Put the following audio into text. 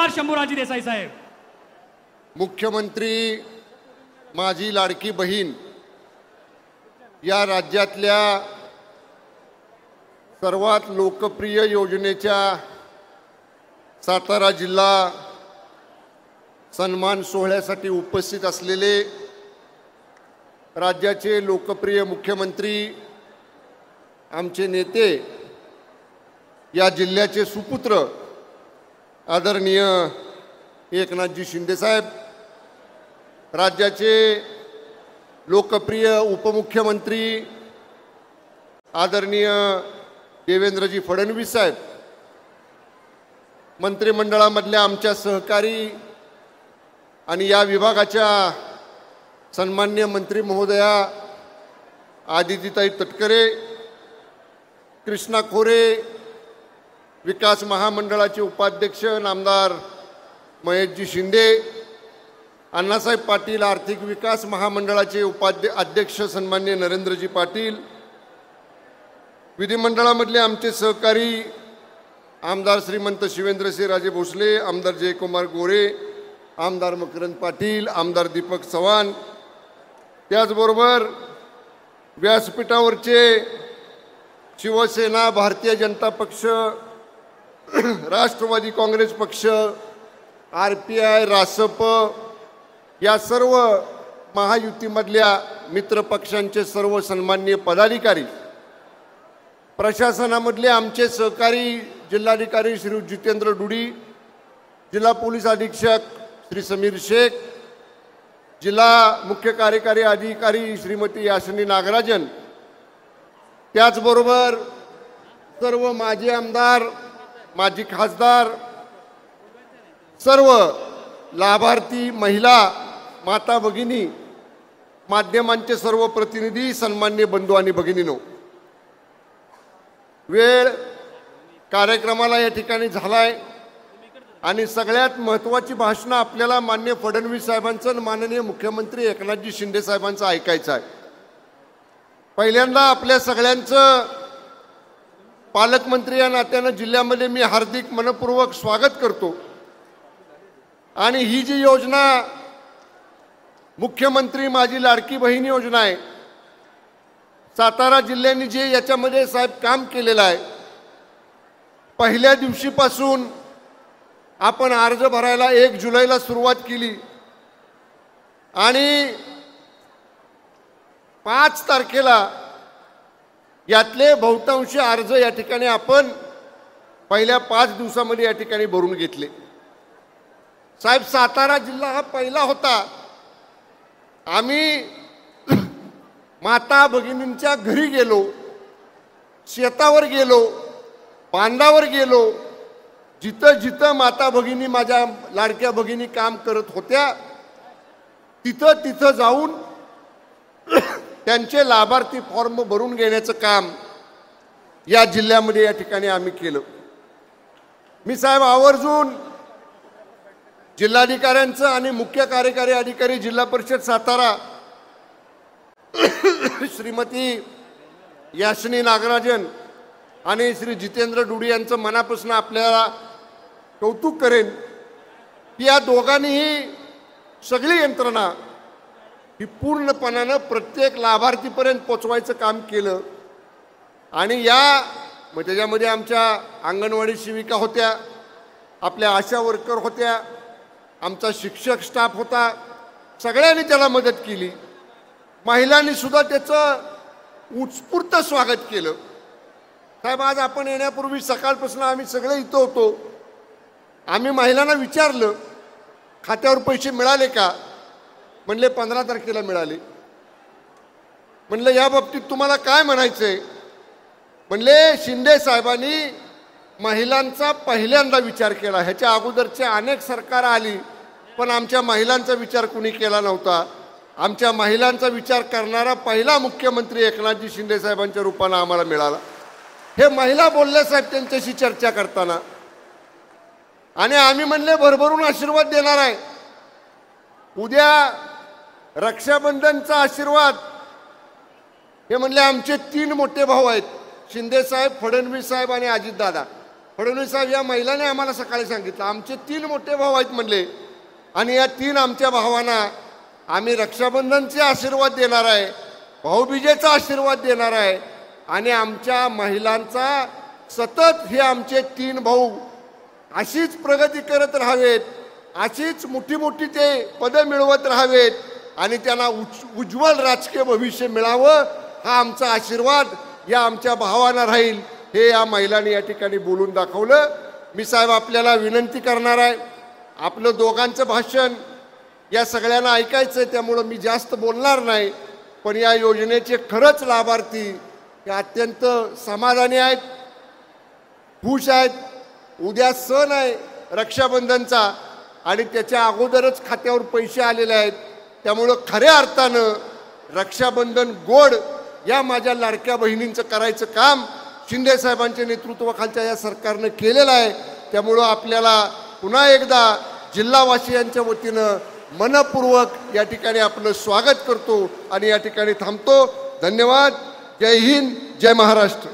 आमदार शंभूराजे देसाई साहेब. मुख्यमंत्री माझी लाडकी बहीण या राज्यातल्या सर्वात लोकप्रिय योजनेच्या सातारा जिल्हा सन्मान सोहळ्यासाठी उपस्थित असलेले राज्याचे लोकप्रिय मुख्यमंत्री आमचे नेते या जिल्ह्याचे सुपुत्र आदरणीय एकनाथजी शिंदे साहेब, राज्याचे लोकप्रिय उपमुख्यमंत्री आदरणीय देवेंद्रजी फडणवीस साहेब, मंत्रिमंडळामधल्या आमच्या सहकारी आणि या विभागाच्या सन्मान्य मंत्री महोदया आदितीताई तटकरे, कृष्णा खोरे, विकास महामंडळाचे उपाध्यक्ष नामदार महेशजी शिंदे, अण्णासाहेब पाटील आर्थिक विकास महामंडळाचे अध्यक्ष सन्मान्य नरेंद्रजी पाटील, विधिमंडळामधले आमचे सहकारी आमदार श्रीमंत शिवेंद्रसिंहराजे भोसले, आमदार जयकुमार गोरे, आमदार मकरंद पाटील, आमदार दीपक चव्हाण, त्याचबरोबर व्यासपीठावरचे शिवसेना, भारतीय जनता पक्ष, राष्ट्रवादी काँग्रेस पक्ष, RPI, रासप या सर्व महायुतीमधल्या मित्रपक्षांचे सर्व सन्माननीय पदाधिकारी, प्रशासनामधले आमचे सहकारी जिल्हाधिकारी श्री जितेंद्र डुडी, जिल्हा पोलीस अधीक्षक श्री समीर शेख, जिल्हा मुख्य कार्यकारी अधिकारी श्रीमती याशिनी नागराजन, त्याचबरोबर सर्व माजी आमदार, माजी खासदार, सर्व लाभार्थी महिला, माता भगिनी, माध्यमांचे सर्व प्रतिनिधी, सन्मान्य बंधू आणि भगिनींनो, वेळ कार्यक्रमाला या ठिकाणी झालाय आणि सगळ्यात महत्त्वाची भाषणं आपल्याला माननीय फडणवीस साहेबांचं आणि माननीय मुख्यमंत्री एकनाथजी शिंदे साहेबांचं ऐकायचं आहे. पहिल्यांदा आपल्या सगळ्यांचं पालकमंत्री या नात्यानं जिल्ह्यामध्ये मी हार्दिक मनपूर्वक स्वागत करतो. आणि ही जी योजना मुख्यमंत्री माझी लाडकी बहीण योजना आहे, सातारा जिल्ह्याने जे याच्यामध्ये साहेब काम केलेलं आहे, पहिल्या दिवशीपासून आपण अर्ज भरायला 1 जुलैला सुरुवात केली आणि 5 तारखेला यातले बहुतांश अर्ज या ठिकाणी आपण पहिल्या 5 दिवसामध्ये या ठिकाणी भरून घेतले. साहेब, सातारा जिल्हा हा पहिला होता. आम्ही माता भगिनींच्या घरी गेलो, शेतावर गेलो, बांधावर गेलो, जिथं जिथं माता भगिनी, माझ्या लाडक्या भगिनी काम करत होत्या तिथं तिथं जाऊन त्यांचे लाभार्थी फॉर्म भरून घेण्याचं काम या जिल्ह्यामध्ये या ठिकाणी आम्ही केलं. मी साहेब आवर्जून जिल्हाधिकाऱ्यांचं आणि मुख्य कार्यकारी अधिकारी जिल्हा परिषद सातारा श्रीमती याशिनी नागराजन आणि श्री जितेंद्र डुडी यांचं मनापासून आपल्याला कौतुक करेन की या दोघांनीही सगळी यंत्रणा ही पूर्णपणानं प्रत्येक लाभार्थीपर्यंत पोचवायचं काम केलं. आणि त्याच्यामध्ये आमच्या अंगणवाडी सेविका होत्या, आपल्या आशा वर्कर होत्या, आमचा शिक्षक स्टाफ होता, सगळ्यांनी त्याला मदत केली. महिलांनी सुद्धा त्याचं उत्स्फूर्त स्वागत केलं. साहेब, आज आपण येण्यापूर्वी सकाळपासून आम्ही सगळे इथं होतो. आम्ही महिलांना विचारलं खात्यावर पैसे मिळाले का? म्हणले 15 तारखेला मिळाले. म्हणलं या बाबतीत तुम्हाला काय म्हणायचंय? म्हणले शिंदे साहेबांनी महिलांचा पहिल्यांदा विचार केला. ह्याच्या अगोदरचे अनेक सरकार आली पण आमच्या महिलांचा विचार कुणी केला नव्हता. आमच्या महिलांचा विचार करणारा पहिला मुख्यमंत्री एकनाथजी शिंदे साहेबांच्या रूपानं आम्हाला मिळाला. हे महिला बोलल्या साहेब त्यांच्याशी चर्चा करताना. आणि आम्ही म्हणले भरभरून आशीर्वाद देणार आहे. उद्या रक्षाबंधनचा आशीर्वाद हे म्हणले आमचे 3 मोठे भाऊ आहेत, शिंदे साहेब, फडणवीस साहेब आणि अजितदादा. फडणवीस साहेब या महिलाने आम्हाला सकाळी सांगितलं आमचे 3 मोठे भाऊ आहेत म्हणले आणि या 3 आमच्या भावांना आम्ही रक्षाबंधनचे आशीर्वाद देणार आहे, भाऊबीजेचा आशीर्वाद देणार आहे आणि आमच्या महिलांचा सतत हे आमचे 3 भाऊ अशीच प्रगती करत राहावेत, अशीच मोठी मोठी ते पदं मिळवत राहावेत आणि त्यांना उज्ज्वल राजकीय भविष्य मिळावं हा आमचा आशीर्वाद या आमच्या भावांना राहील, हे या महिलांनी या ठिकाणी बोलून दाखवलं. मी साहेब आपल्याला विनंती करणार आहे, आपलं दोघांचं भाषण या सगळ्यांना ऐकायचं आहे त्यामुळं मी जास्त बोलणार नाही, पण या योजनेचे खरंच लाभार्थी हे अत्यंत समाधानी आहेत, खुश आहेत. उद्या सण आहे रक्षाबंधनचा आणि त्याच्या अगोदरच खात्यावर पैसे आलेले आहेत, त्यामुळं खऱ्या अर्थानं रक्षाबंधन गोड या माझ्या लाडक्या बहिणींचं करायचं काम शिंदे साहेबांच्या नेतृत्वाखालच्या या सरकारनं केलेलं आहे. त्यामुळं आपल्याला पुन्हा एकदा जिल्हावासियांच्या वतीनं मनपूर्वक या ठिकाणी आपलं स्वागत करतो आणि या ठिकाणी थांबतो. धन्यवाद. जय हिंद, जय महाराष्ट्र.